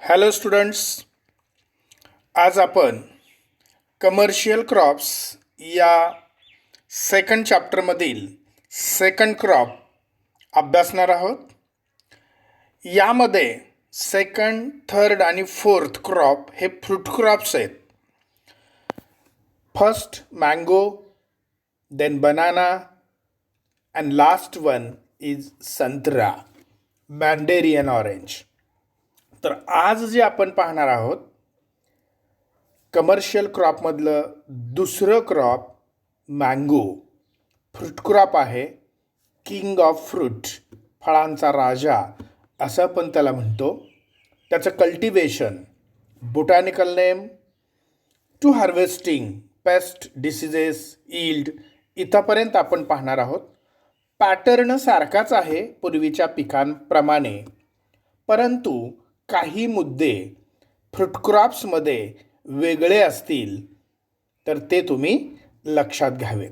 Hello students, आज आपण commercial crops या सेकंड चॅप्टरमधील सेकंड क्रॉप अभ्यासणार आहोत. यामध्ये सेकंड, थर्ड आणि फोर्थ क्रॉप हे फ्रूट क्रॉप्स आहेत. First mango, then banana and last one is संत्रा, मँडेरियन ऑरेंज. तर आज जे आपण पाहणार आहोत कमर्शियल क्रॉपमधलं दुसरं क्रॉप मँगो फ्रूट क्रॉप आहे. किंग ऑफ फ्रूट, फळांचा राजा असं पण त्याला म्हणतो. त्याचं cultivation, botanical name, to harvesting, pest, diseases, yield इथंपर्यंत आपण पाहणार आहोत. पॅटर्न सारखाच आहे पूर्वीच्या पिकांप्रमाणे, परंतु काही मुद्दे फ्रूट क्रॉप्समध्ये वेगळे असतील तर ते तुम्ही लक्षात घ्यावेत.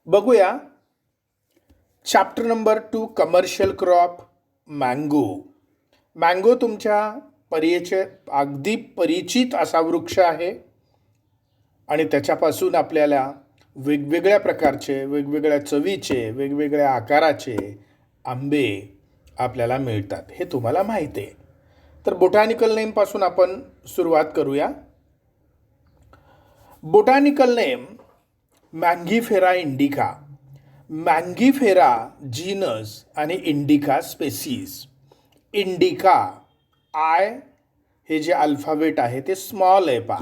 बघूया chapter number 2 commercial crop mango. Mango तुमच्या अगदी परिचित असा वृक्ष आहे आणि त्याच्यापासून आपल्याला वेगवेगळ्या प्रकारचे, वेगवेगळ्या चवीचे, वेगवेगळ्या आकाराचे आंबे आपल्याला मिळतात, हे तुम्हाला माहिती आहे. तर बोटॅनिकल नेमपासून आपण सुरुवात करूया. Botanical name Mangifera indica. Mangifera genus आणि इंडिका स्पेसीज. इंडिका आय हे जे अल्फाबेट आहे ते स्मॉल आहे पा,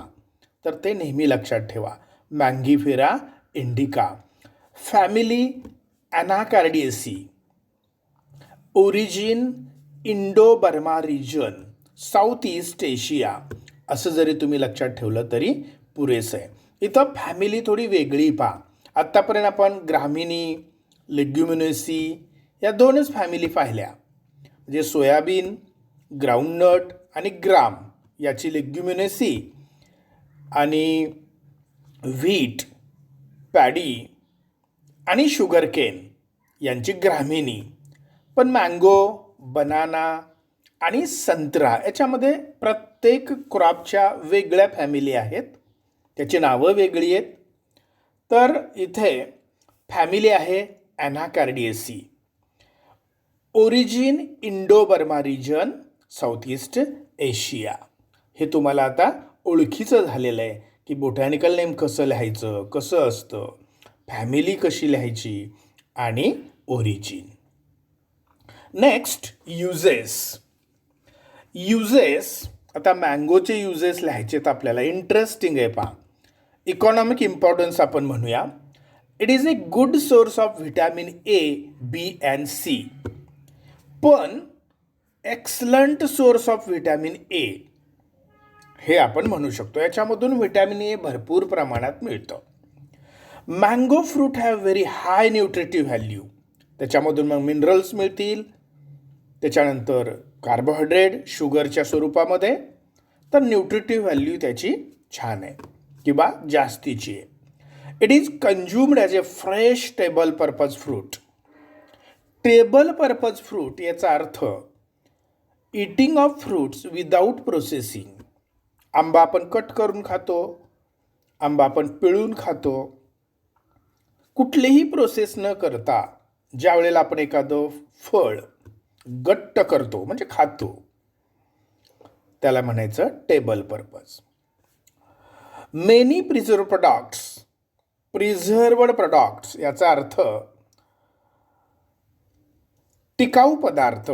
तर ते नेहमी लक्षात ठेवा. Mangifera indica. Family Anacardiaceae. Origin Indo Burma region, south east Asia. असं जरी तुम्ही लक्षात ठेवलं तरी पुरेसं आहे. इथं फॅमिली थोडी वेगळी पहा. आत्तापर्यंत आपण ग्रामिनी, लेग्युमिनेसी या दोनच फॅमिली पाहिल्या, म्हणजे सोयाबीन, ग्राउंडनट आणि ग्राम याची लेग्युमिनेसी आणि व्हीट, पॅडी आणि शुगर केन यांची ग्रामिनी. पण मँगो, बनाना आणि संत्रा याच्यामध्ये प्रत्येक क्रॉपच्या वेगळ्या फॅमिली आहेत, त्याची नावं वेगळी आहेत. तर इथे फॅमिली आहे Anacardiaceae. Origin Indo Burma region, south east Asia. हे तुम्हाला आता ओळखीचं झालेलं आहे की बोटॅनिकल नेम कसं लिहायचं, कसं असतं, फॅमिली कशी लिहायची आणि ओरिजिन. Next uses. आता मँगोचे युजेस लिहायचेत आपल्याला. इंटरेस्टिंग आहे पहा. इकॉनॉमिक इम्पॉर्टन्स आपण म्हणूया. It is a good source of vitamin A, B and C. पण excellent source of vitamin A हे आपण म्हणू शकतो. याच्यामधून व्हिटॅमिन ए भरपूर प्रमाणात मिळतं. Mango fruit have very high nutritive value. त्याच्यामधून मग मिनरल्स मिळतील, त्याच्यानंतर कार्बोहायड्रेट शुगरच्या स्वरूपामध्ये. तर न्यूट्रिटिव्ह व्हॅल्यू त्याची छान आहे किंवा जास्तीची आहे. It is consumed as A fresh table purpose fruit. Table purpose fruit याचा अर्थ eating of fruits without processing. आंबा आपण कट करून खातो, आंबा आपण पिळून खातो. कुठलीही प्रोसेस न करता ज्या वेळेला आपण एखादं फळ घट्ट करतो म्हणजे खातो, त्याला म्हणायचं table purpose. Many preserved products याचा अर्थ टिकाऊ पदार्थ.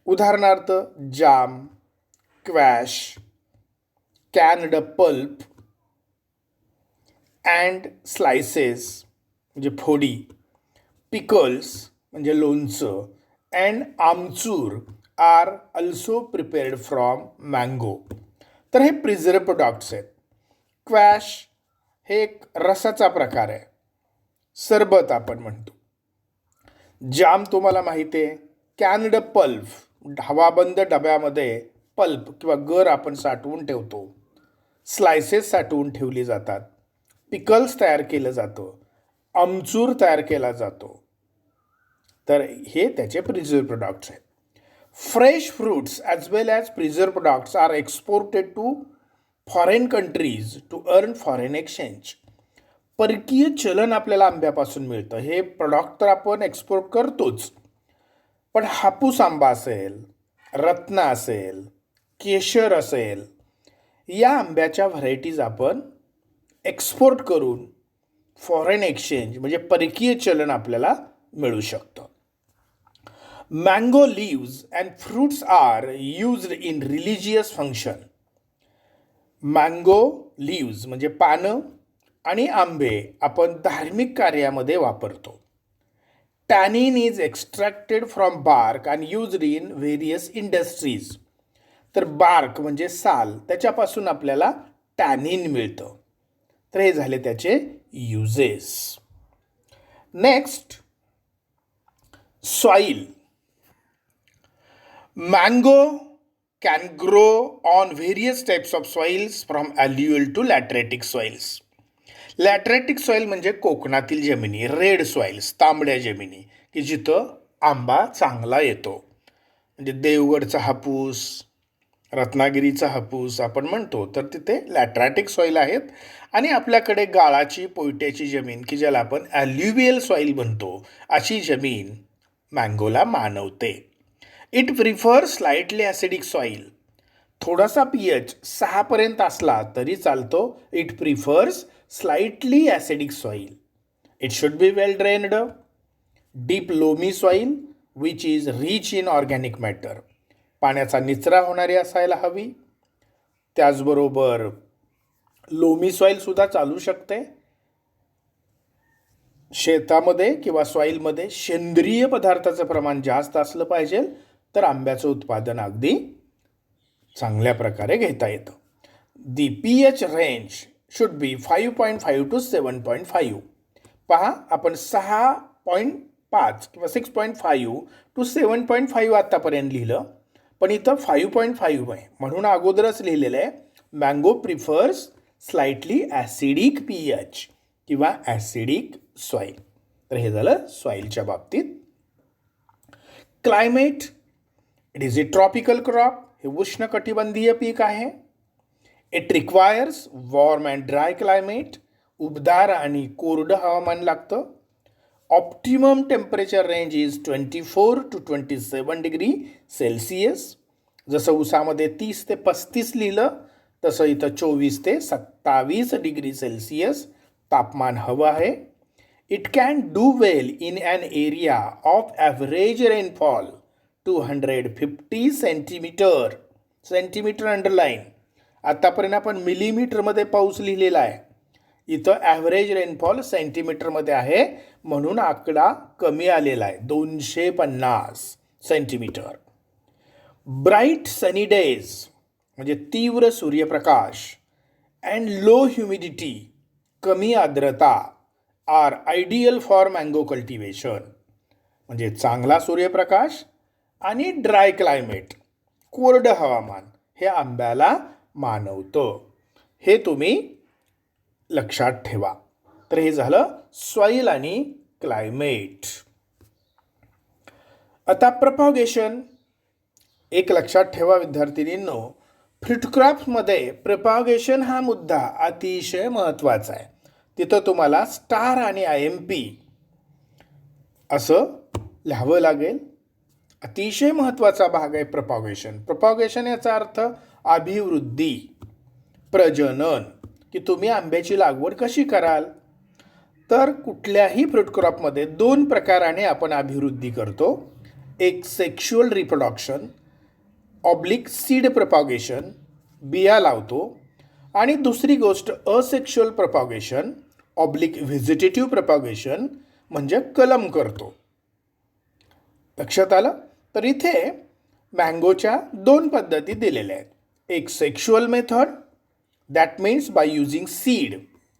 उदाहरणार्थ jam, squash, canned pulp and slices म्हणजे फोडी, पिकल्स म्हणजे लोणचं, and amchur are also prepared from mango. तर हे प्रिझर्व्ड प्रोडक्ट्स आहेत. क्वॅश हे एक रसाचा प्रकार आहे, सरबत आपण म्हणतो. जाम तुम्हाला माहिती आहे. कॅन्ड पल्प हवाबंद डब्यामध्ये पल्प किंवा गर आपण साठवून ठेवतो. स्लायसेस साठवून ठेवली जातात. पिकल्स तयार केलं जातं. आमचूर तयार केला जातो. तर हे त्याचे प्रिझर्व्ड प्रोडक्ट्स आहेत. Fresh fruits as well as preserved products are exported to foreign countries to earn foreign exchange. परकीय चलन आपल्याला आंब्यापासून मिळतं. हे प्रॉडक्ट तर आपण एक्सपोर्ट करतोच, पण हापूस आंबा असेल, रत्ना असेल, केशर असेल, या आंब्याच्या व्हरायटीज आपण एक्सपोर्ट करून फॉरेन एक्सचेंज म्हणजे परकीय चलन आपल्याला मिळू शकतं. Mango leaves and fruits are used in religious function. Mango leaves म्हणजे पानं आणि आंबे आपण धार्मिक कार्यामध्ये वापरतो. Tannin is extracted from bark and used in various industries. तर बार्क म्हणजे साल, त्याच्यापासून आपल्याला टॅनिन मिळतं. तर हे झाले त्याचे uses. Next, soil. Mango can grow on various types of soils from alluvial to lateritic soils. Lateritic soil म्हणजे कोकणातील जमिनी, रेड सॉइल्स, तांबड्या जमिनी, की जिथं आंबा चांगला येतो. म्हणजे देवगडचा हापूस, रत्नागिरीचा हापूस आपण म्हणतो, तर तिथे लॅटरॅटिक सॉईल आहेत. आणि आपल्याकडे गाळाची, पोयट्याची जमीन, की ज्याला आपण ॲल्युवियल सॉईल म्हणतो, अशी जमीन मँगोला मानवते. It prefer slightly acidic soil. थोडासा pH 6 असला तरी चालतो. It prefers slightly acidic soil. It should be well drained. Deep loamy soil which is rich in organic matter. पाण्याचा निचरा होणारी असायला हवी. त्याचबरोबर लोमी सॉईलसुद्धा चालू शकते. शेतामध्ये किंवा सॉईलमध्ये सेंद्रिय पदार्थाचं प्रमाण जास्त असलं पाहिजे, तर आंब्याचं उत्पादन अगदी चांगल्या प्रकारे घेता येतं. दी pH range should be 5.5 to 7.5. पहा, आपण 6.5 किंवा 6.5 to 7.5 आत्तापर्यंत लिहिलं, पण इथं 5.5 आहे म्हणून अगोदरच लिहिलेलं आहे mango prefers slightly acidic pH किंवा ॲसिडिक सॉईल. तर हे झालं सॉईलच्या बाबतीत. Climate, it is a tropical crop. हे उष्णकटिबंधीय पीक आहे. It requires warm and dry climate. उबदार आणि कोरडं हवामान लागतं. Optimum temperature range is 24 to 27 degree Celsius. जसं उसामध्ये 30 ते 35 लिहिलं, तसं इथं 24 ते 27 डिग्री सेल्सिअस तापमान हवं आहे. It can do well in an area of average rainfall 250 centimetre. Centimetre underline. आतापर्यंत आपण मिलीमीटरमध्ये पाऊस लिहिलेला आहे. इथं ॲव्हरेज रेनफॉल सेंटीमीटरमध्ये आहे म्हणून आकडा कमी आलेला आहे, 250 सेंटीमीटर. ब्राईट सनी डेज म्हणजे तीव्र सूर्यप्रकाश अँड लो ह्युमिडिटी, कमी आर्द्रता, are ideal for mango cultivation. म्हणजे चांगला सूर्यप्रकाश आणि ड्राय क्लायमेट, कोरडं हवामान, हे आंब्याला मानवतं. हे तुम्ही लक्षात ठेवा. तर हे झालं सॉईल आणि क्लायमेट. आता प्रपॉगेशन. एक लक्षात ठेवा विद्यार्थिनींनो, फ्रूट क्रॉप्समध्ये प्रपॉगेशन हा मुद्दा अतिशय महत्त्वाचा आहे. तिथं तुम्हाला स्टार आणि IMP असं लिहावं लागेल. अतिशय महत्त्वाचा भाग आहे प्रपॉगेशन. प्रपॉगेशन याचा अर्थ अभिवृद्धी, प्रजनन, की तुम्ही आंब्याची लागवड कशी कराल. तर कुठल्याही फ्रूट क्रॉपमध्ये 2 प्रकाराने आपण अभिवृद्धी करतो. एक सेक्शुअल रिप्रोडक्शन ऑब्लिक सीड प्रपॉगेशन, बिया लावतो. आणि दुसरी गोष्ट असेक्शुअल प्रपॉगेशन ऑब्लिक व्हेजिटेटिव्ह प्रपॉगेशन म्हणजे कलम करतो. लक्षात आलं. तर इथे मँगोच्या 2 पद्धती दिलेल्या आहेत. एक sexual method, that means by using seed,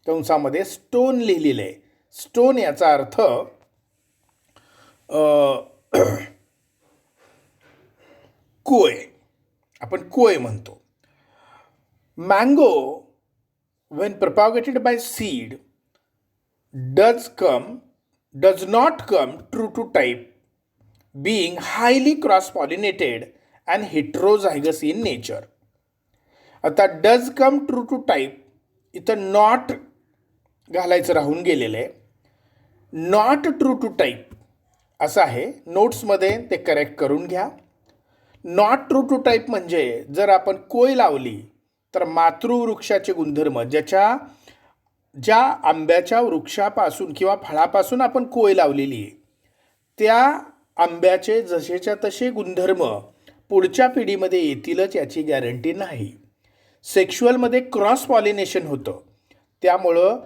कंसामध्ये स्टोन लिहिलेलं आहे. स्टोन याचा अर्थ कोय, आपण कोय म्हणतो. Mango when propagated by seed does not come true to type being highly cross-pollinated and heterozygous in nature. आता does come true to type इथं नॉट घालायचं राहून गेलेलं आहे. नॉट ट्रू टू टाईप असं आहे, नोट्समध्ये ते करेक्ट करून घ्या. नॉट ट्रू टू टाईप म्हणजे जर आपण कोय लावली तर मातृवृक्षाचे गुणधर्म ज्या आंब्याच्या वृक्षापासून किंवा फळापासून आपण कोय लावलेली आहे त्या आंब्याचे जसेच्या तसे गुणधर्म पुढच्या पिढीमध्ये येतीलच याची गॅरंटी नाही. सेक्शुअलमध्ये क्रॉस पॉलिनेशन होतं, त्यामुळं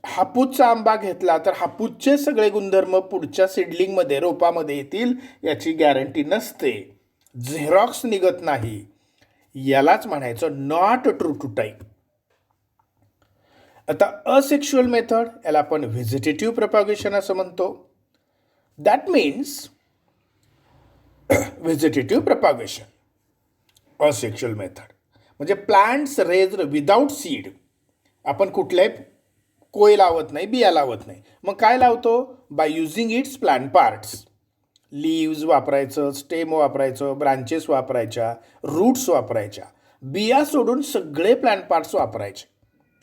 हापूसचा आंबा घेतला तर हापूसचे सगळे गुणधर्म पुढच्या सिडलिंगमध्ये रोपामध्ये येतील याची गॅरंटी नसते. झेरॉक्स निघत नाही. यालाच म्हणायचं नॉट ट्रू टू टाईप. आता असेक्शुअल मेथड याला आपण व्हेजिटेटिव्ह प्रॉपगेशन असं म्हणतो. That means vegetative propagation asexual method म्हणजे प्लांट्स रेज्ड विदाउट सीड. आपण कुठल्याही कोय लावत नाही, बिया लावत नाही. मग काय लावतो? By using it's plant parts. Leaves वापरायचं, स्टेम वापरायचं, ब्रांचेस वापरायच्या, रूट्स वापरायच्या. बिया सोडून सगळे प्लांट पार्ट्स वापरायचे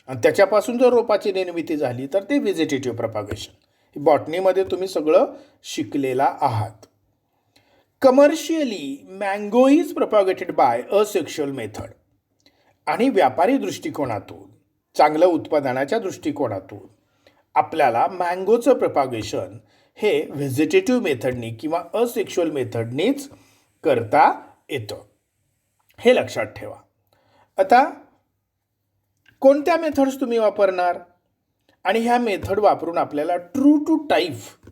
आणि त्याच्यापासून जर रोपाची निर्मिती झाली तर ते व्हेजिटेटिव्ह प्रॉपगेशन. बॉटनीमध्ये तुम्ही सगळं शिकलेला आहात. Commercially mango is propagated by asexual method. आणि व्यापारी दृष्टिकोनातून, चांगलं उत्पादनाच्या दृष्टिकोनातून आपल्याला मँगोचं प्रॉपगेशन हे व्हेजिटेटिव्ह मेथडनी किंवा असेक्शुअल मेथडनीच करता येतं. हे लक्षात ठेवा. आता कोणत्या मेथड्स तुम्ही वापरणार आणि ह्या मेथड वापरून आपल्याला true to type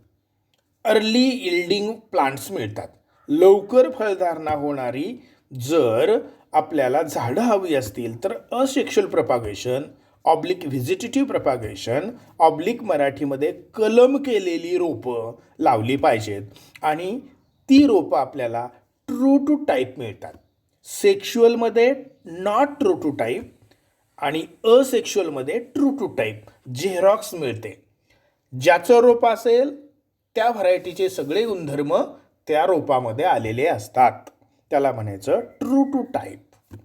early yielding plants मिळतात. लवकर फळधारणा होणारी जर आपल्याला झाडं हवी असतील तर asexual propagation oblique vegetative propagation oblique मराठीमध्ये कलम केलेली रोपं लावली पाहिजेत आणि ती रोपं आपल्याला ट्रू टू टाईप मिळतात. सेक्शुअलमध्ये नॉट ट्रू टू टाईप आणि असेक्शुअलमध्ये ट्रू टू टाईप झेरॉक्स मिळते. ज्याचं रोप असेल त्या व्हरायटीचे सगळे गुणधर्म त्या रोपामध्ये आलेले असतात. त्याला म्हणायचं ट्रू टू टाईप.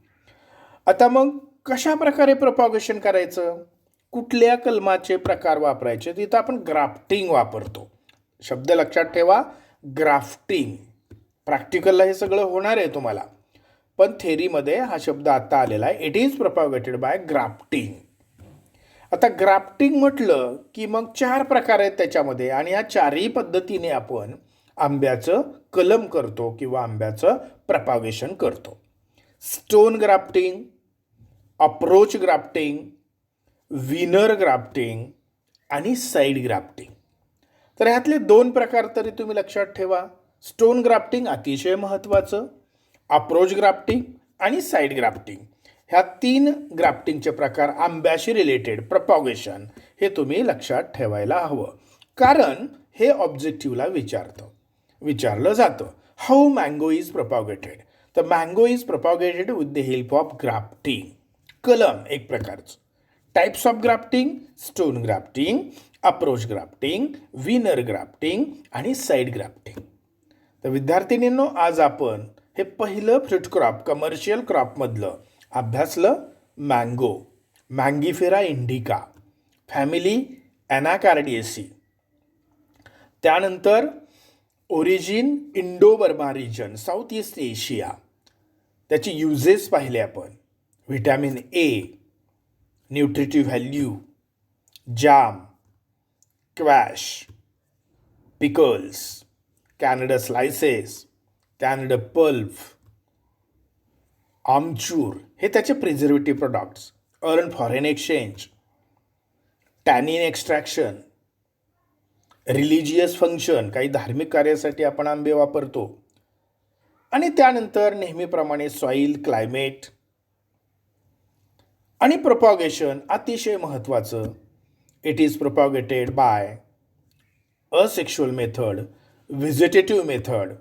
आता मग कशा प्रकारे प्रॉपगेशन करायचं? कुठल्या कलमाचे प्रकार वापरायचे? तिथं आपण ग्राफ्टिंग वापरतो. शब्द लक्षात ठेवा, ग्राफ्टिंग. प्रॅक्टिकलला हे सगळं होणार आहे तुम्हाला, पण थेरीमध्ये हा शब्द आता आलेला आहे. It is propagated by grafting. आता ग्राफ्टिंग म्हटलं की मग 4 प्रकार आहेत त्याच्यामध्ये आणि या 4ही पद्धतीने आपण आंब्याचं कलम करतो किंवा आंब्याचं प्रॉपगेशन करतो. Stone grafting, approach grafting, veneer grafting आणि साईड ग्राफ्टिंग. तर ह्यातले 2 प्रकार तरी तुम्ही लक्षात ठेवा. स्टोन ग्राफ्टिंग अतिशय महत्त्वाचं, अप्रोच ग्राफ्टिंग आणि साईड ग्राफ्टिंग. ह्या 3 ग्राफ्टिंगचे प्रकार आंब्याशी रिलेटेड प्रॉपगेशन हे तुम्ही लक्षात ठेवायला हवं, कारण हे ऑब्जेक्टिव्हला विचारलं जातं. How mango is propagated? तर mango is propagated with the help of grafting. कलम एक प्रकारचं. Types of grafting, stone grafting, approach grafting, veneer grafting आणि साईड ग्राफ्टिंग. तर विद्यार्थिनींनो, आज आपण हे पहिलं फ्रूट क्रॉप कमर्शियल क्रॉपमधलं अभ्यासलं. Mango, Mangifera indica, family Anacardiaceae. त्यानंतर origin Indo Burma region, south east Asia. त्याची युजेस पाहिले आपण. Vitamin A, nutritive value, jam, squash, pickles, canned slices, Canada pulp, आमचूर हे त्याचे preservative products. Earn foreign exchange, tannin extraction, religious function, काही धार्मिक कार्यासाठी आपण आंबे वापरतो. आणि त्यानंतर नेहमीप्रमाणे सॉईल, क्लायमेट आणि प्रॉपगेशन अतिशय महत्त्वाचं. It is propagated by asexual method, vegetative method.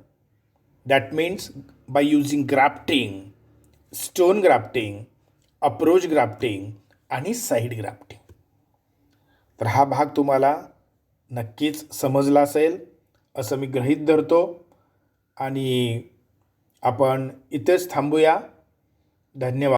That means by using grafting, stone grafting, approach grafting आणि साईड ग्राफ्टिंग. तर हा भाग तुम्हाला नक्कीच समजला असेल असं मी गृहीत धरतो. आणि आपण इथेच थांबूया. धन्यवाद.